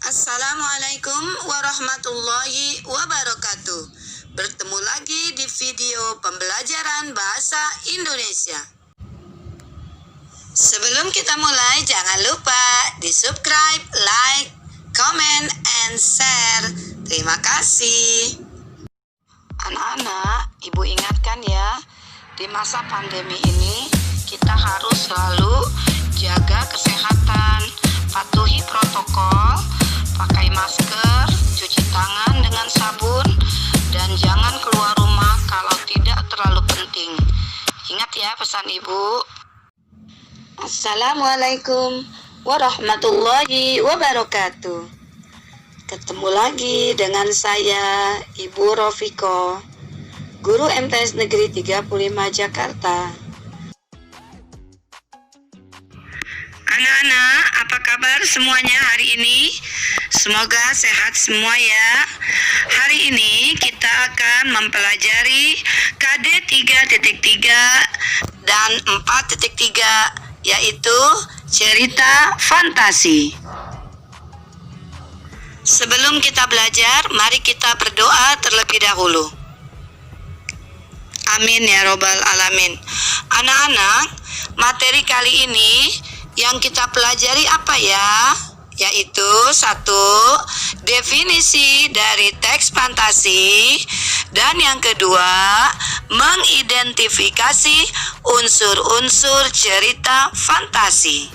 Assalamualaikum warahmatullahi wabarakatuh. Bertemu lagi di video pembelajaran bahasa Indonesia. Sebelum kita mulai, jangan lupa di subscribe, like, comment, and share. Terima kasih. Anak-anak, ibu ingatkan ya, di masa pandemi ini kita harus selalu jaga kesehatan, patuhi protokol, pakai masker, cuci tangan dengan sabun, dan jangan keluar rumah kalau tidak terlalu penting. Ingat ya pesan ibu. Assalamualaikum warahmatullahi wabarakatuh. Ketemu lagi dengan saya, Ibu Rofiko, Guru MTS Negeri 35 Jakarta. Anak-anak, apa kabar semuanya hari ini? Semoga sehat semua ya. Hari ini kita akan mempelajari KD 3.3 dan 4.3, yaitu cerita fantasi. Sebelum kita belajar, mari kita berdoa terlebih dahulu. Amin ya robbal alamin. Anak-anak, materi kali ini yang kita pelajari apa ya? Yaitu 1. Definisi dari teks fantasi, dan yang kedua, mengidentifikasi unsur-unsur cerita fantasi.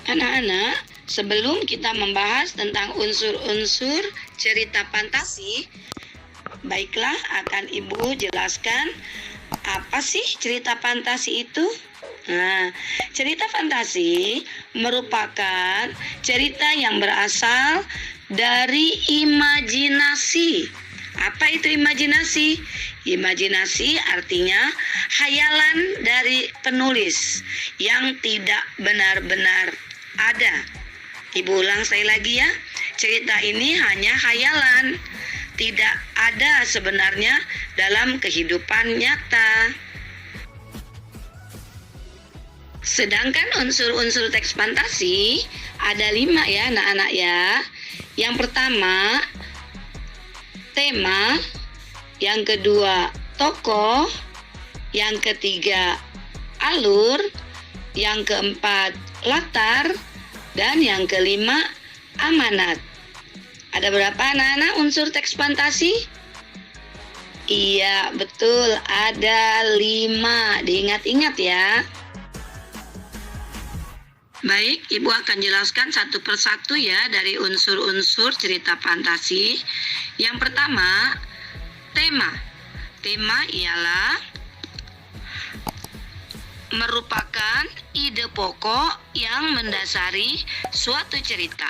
Anak-anak, sebelum kita membahas tentang unsur-unsur cerita fantasi, baiklah akan Ibu jelaskan apa sih cerita fantasi itu? Nah, cerita fantasi merupakan cerita yang berasal dari imajinasi. Apa itu imajinasi? Imajinasi artinya khayalan dari penulis yang tidak benar-benar ada. Ibu ulang sekali lagi ya. Cerita ini hanya khayalan, tidak ada sebenarnya dalam kehidupan nyata. Sedangkan unsur-unsur teks fantasi ada 5 ya anak-anak ya. Yang pertama, tema. Yang kedua, tokoh. Yang ketiga, alur. Yang keempat, latar. Dan yang kelima, amanat. Ada berapa anak-anak unsur teks fantasi? Iya, betul, ada 5. Diingat-ingat ya. Baik, Ibu akan jelaskan satu persatu ya dari unsur-unsur cerita fantasi. Yang pertama, tema. Tema ialah merupakan ide pokok yang mendasari suatu cerita.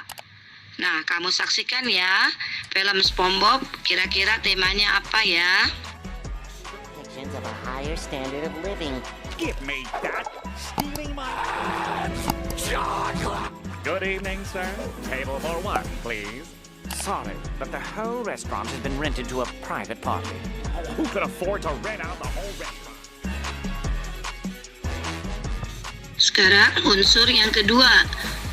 Nah, kamu saksikan ya film SpongeBob, kira-kira temanya apa ya? Of a higher standard of living. Give me that! Stealing my... Good evening, sir. Table for one, please. Sorry, but the whole restaurant has been rented to a private party. Who could afford to rent out the whole restaurant? Sekarang unsur yang kedua.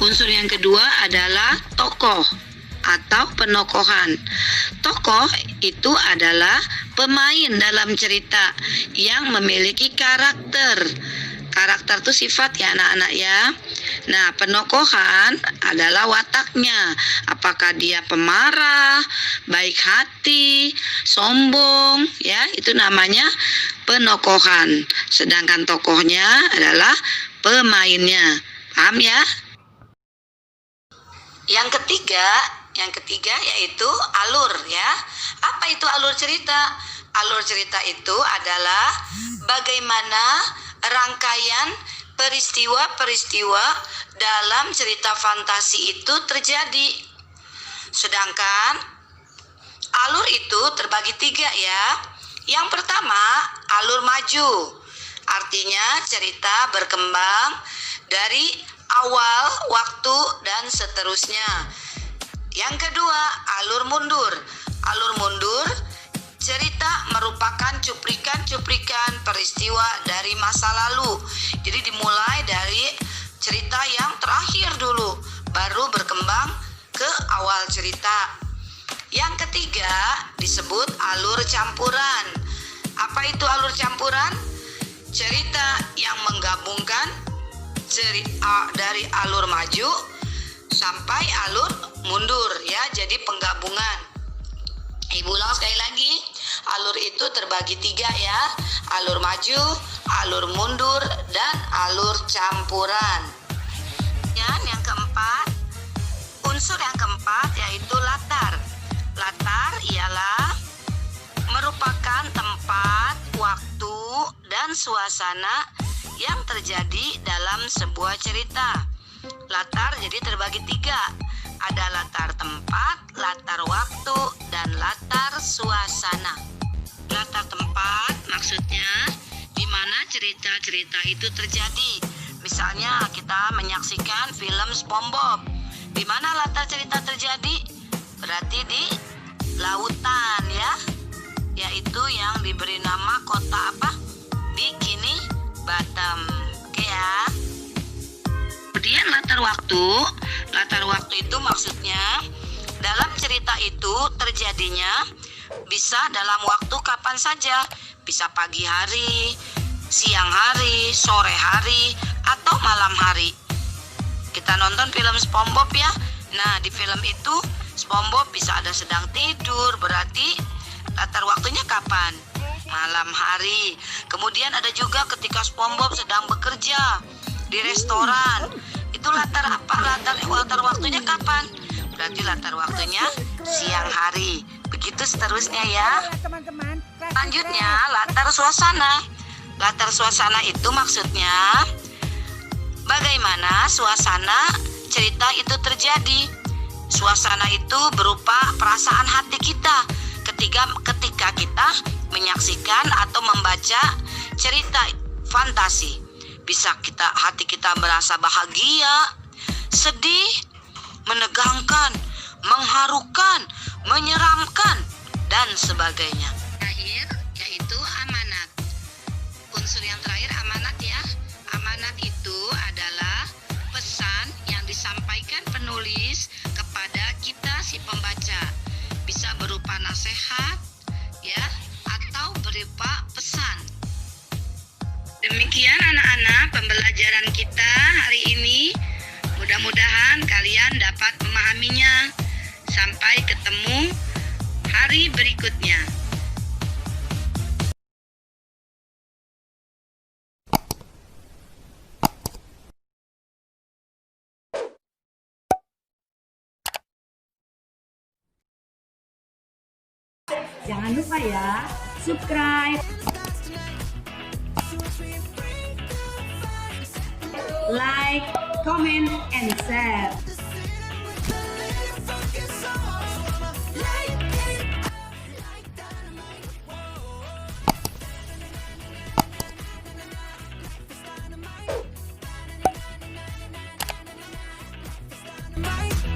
Unsur yang kedua adalah tokoh atau penokohan. Tokoh itu adalah pemain dalam cerita yang memiliki karakter. Karakter itu sifat ya anak-anak ya. Nah, penokohan adalah wataknya. Apakah dia pemarah, baik hati, sombong, ya, itu namanya penokohan. Sedangkan tokohnya adalah pemainnya. Paham ya? Yang ketiga yaitu alur ya. Apa itu alur cerita? Alur cerita itu adalah bagaimana rangkaian peristiwa-peristiwa dalam cerita fantasi itu terjadi. Sedangkan alur itu terbagi 3 ya. Yang pertama, alur maju. Artinya cerita berkembang dari awal, waktu, dan seterusnya. Yang kedua, alur mundur. Alur mundur, cerita merupakan cuplikan-cuplikan peristiwa dari masa lalu. Jadi dimulai dari cerita yang terakhir cerita. Yang ketiga disebut alur campuran. Apa itu alur campuran? Cerita yang menggabungkan dari alur maju sampai alur mundur ya, jadi penggabungan. Ibu ulang sekali lagi, alur itu terbagi 3 ya, alur maju, alur mundur, dan alur campuran. Yang keempat, unsur yang keempat yaitu latar. Latar ialah merupakan tempat, waktu, dan suasana yang terjadi dalam sebuah cerita. Latar jadi terbagi 3. Ada latar tempat, latar waktu, dan latar suasana. Latar tempat maksudnya di mana cerita-cerita itu terjadi. Misalnya kita menyaksikan film SpongeBob. Di mana latar cerita terjadi? Berarti di lautan ya. Yaitu yang diberi nama kota apa? Bikini Bottom. Oke ya. Kemudian latar waktu. Latar waktu itu maksudnya dalam cerita itu terjadinya bisa dalam waktu kapan saja. Bisa pagi hari, siang hari, sore hari, atau malam hari. Kita nonton film SpongeBob ya. Nah, di film itu SpongeBob bisa ada sedang tidur, berarti latar waktunya kapan? Malam hari. Kemudian ada juga ketika SpongeBob sedang bekerja di restoran. Itu latar apa? Latar waktunya kapan? Berarti latar waktunya siang hari. Begitu seterusnya ya. Selanjutnya latar suasana. Latar suasana itu maksudnya bagaimana suasana cerita itu terjadi. Suasana itu berupa perasaan hati kita ketika kita menyaksikan atau membaca cerita fantasi. Bisa hati kita merasa bahagia, sedih, menegangkan, mengharukan, menyeramkan, dan sebagainya. Terakhir yaitu amanat. Unsur yang terakhir amanat ya. Amanat itu adalah pesan yang disampaikan penulis kepada kita si pembaca. Bisa berupa nasihat ya, atau berupa pesan. Demikian anak-anak pembelajaran kita hari ini. Mudah-mudahan kalian dapat memahaminya. Sampai ketemu hari berikutnya. Jangan lupa ya, subscribe, like, comment, and share. Might